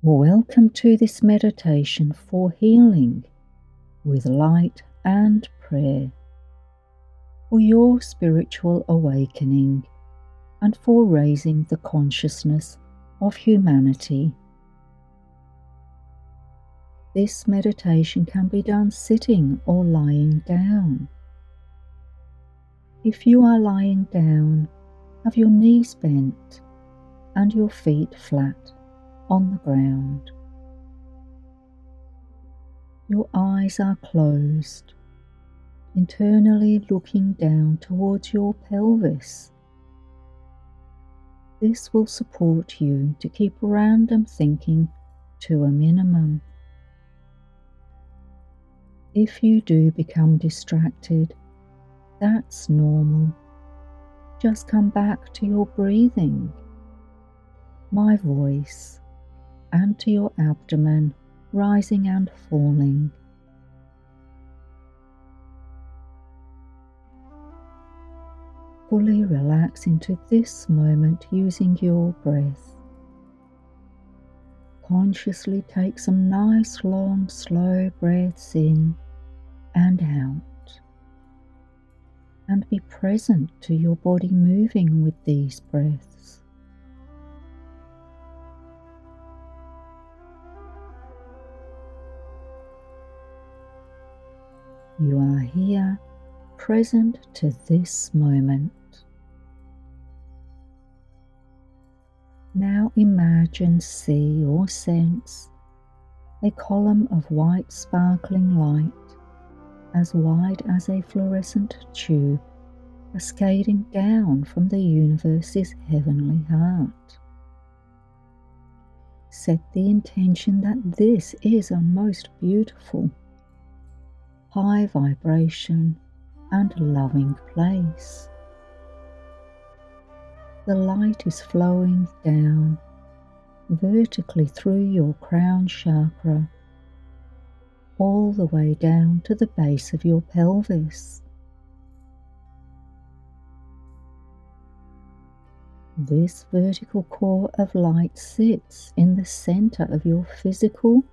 Welcome to this meditation for healing with light and prayer, for your spiritual awakening and for raising the consciousness of humanity. This meditation can be done sitting or lying down. If you are lying down, have your knees bent and your feet flat on the ground. Your eyes are closed, internally looking down towards your pelvis. This will support you to keep random thinking to a minimum. If you do become distracted, that's normal. Just come back to your breathing, my voice, and to your abdomen rising and falling. Fully relax into this moment using your breath. Consciously take some nice, long, slow breaths in and out, and be present to your body moving with these breaths. You are here, present to this moment. Now imagine, see or sense a column of white sparkling light as wide as a fluorescent tube cascading down from the universe's heavenly heart. Set the intention that this is a most beautiful, high vibration and loving place. The light is flowing down vertically through your crown chakra, all the way down to the base of your pelvis. This vertical core of light sits in the center of your physical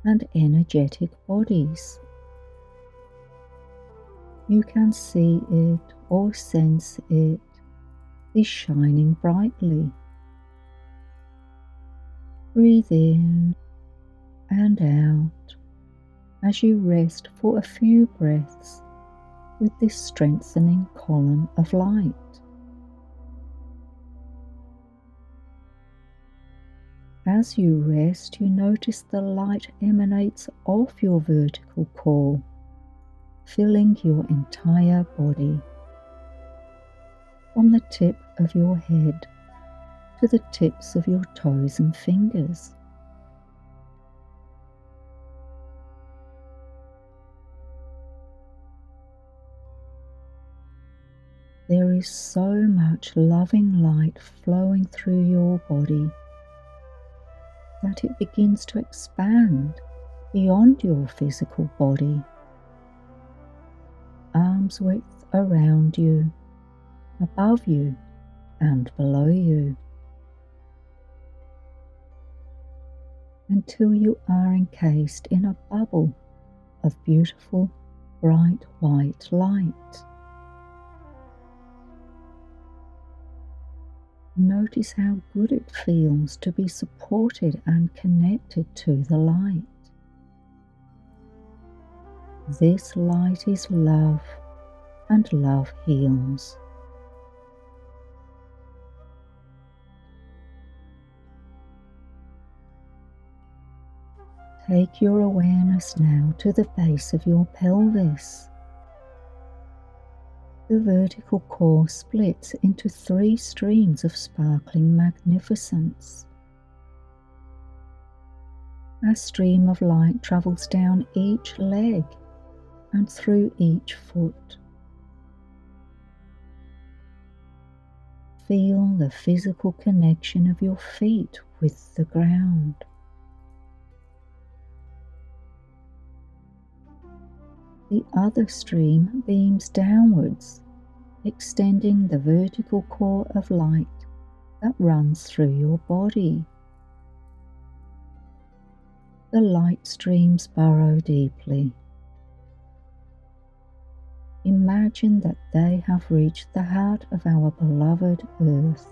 and energetic bodies. You can see it or sense it is shining brightly. Breathe in and out as you rest for a few breaths with this strengthening column of light. As you rest, you notice the light emanates off your vertical core, filling your entire body, from the tip of your head to the tips of your toes and fingers. There is so much loving light flowing through your body that it begins to expand beyond your physical body, arm's width around you, above you and below you, until you are encased in a bubble of beautiful, bright white light. Notice how good it feels to be supported and connected to the light. This light is love, and love heals. Take your awareness now to the base of your pelvis. The vertical core splits into 3 streams of sparkling magnificence. A stream of light travels down each leg and through each foot. Feel the physical connection of your feet with the ground. The other stream beams downwards, extending the vertical core of light that runs through your body. The light streams burrow deeply. Imagine that they have reached the heart of our beloved Earth.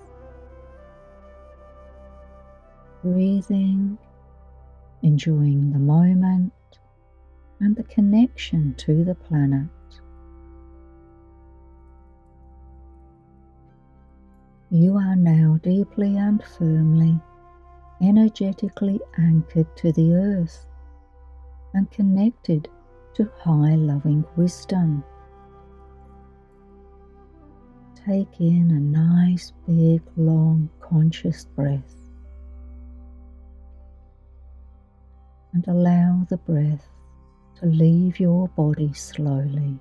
Breathing, enjoying the moment and the connection to the planet. You are now deeply and firmly, energetically anchored to the earth and connected to high loving wisdom. Take in a nice, big, long, conscious breath and allow the breath to leave your body slowly.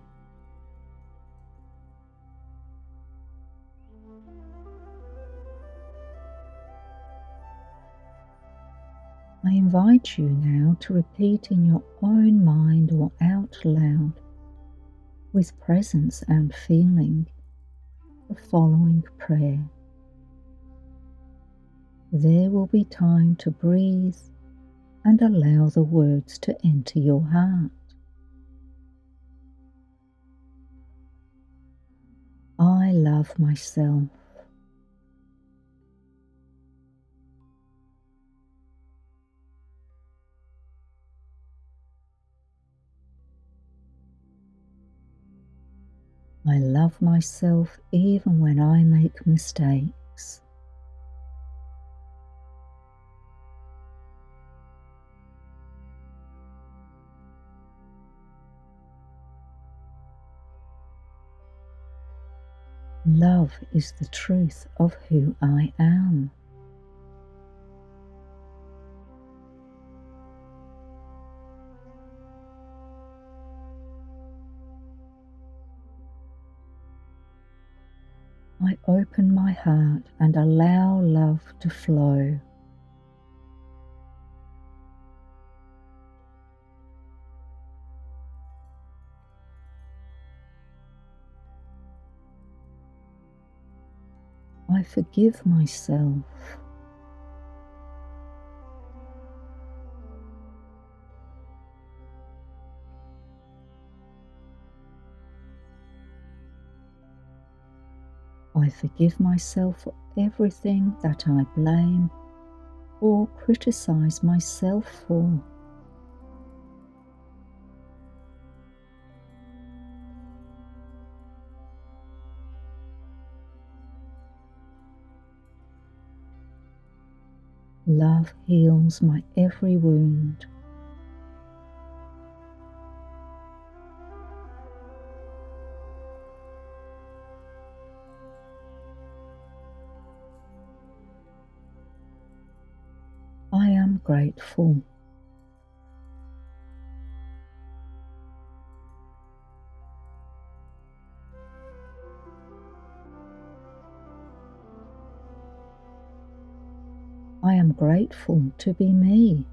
I invite you now to repeat in your own mind or out loud, with presence and feeling, the following prayer. There will be time to breathe and allow the words to enter your heart. I love myself. I love myself even when I make mistakes. Love is the truth of who I am. I open my heart and allow love to flow. I forgive myself. I forgive myself for everything that I blame or criticize myself for. Love heals my every wound. I am grateful. I am grateful to be me.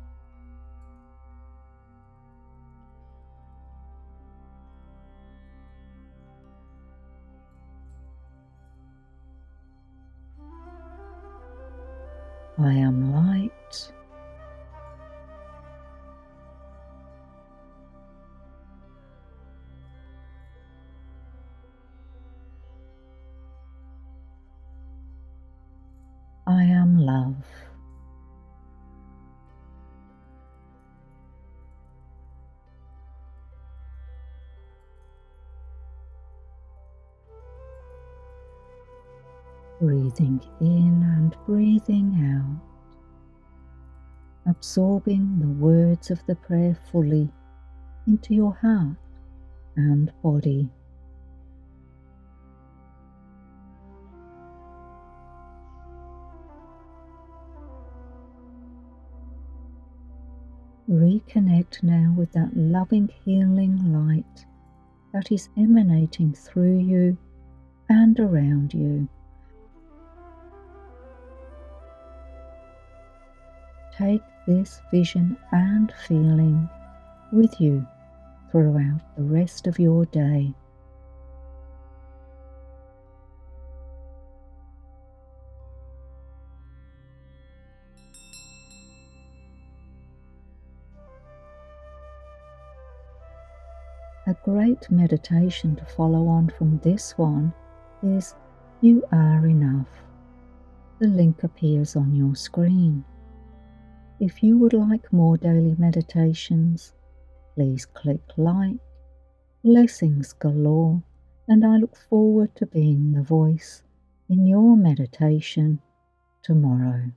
I am light. I am love. Breathing in and breathing out, absorbing the words of the prayer fully into your heart and body. Reconnect now with that loving, healing light that is emanating through you and around you. Take this vision and feeling with you throughout the rest of your day. A great meditation to follow on from this one is You Are Enough. The link appears on your screen. If you would like more daily meditations, please click like. Blessings galore, and I look forward to being the voice in your meditation tomorrow.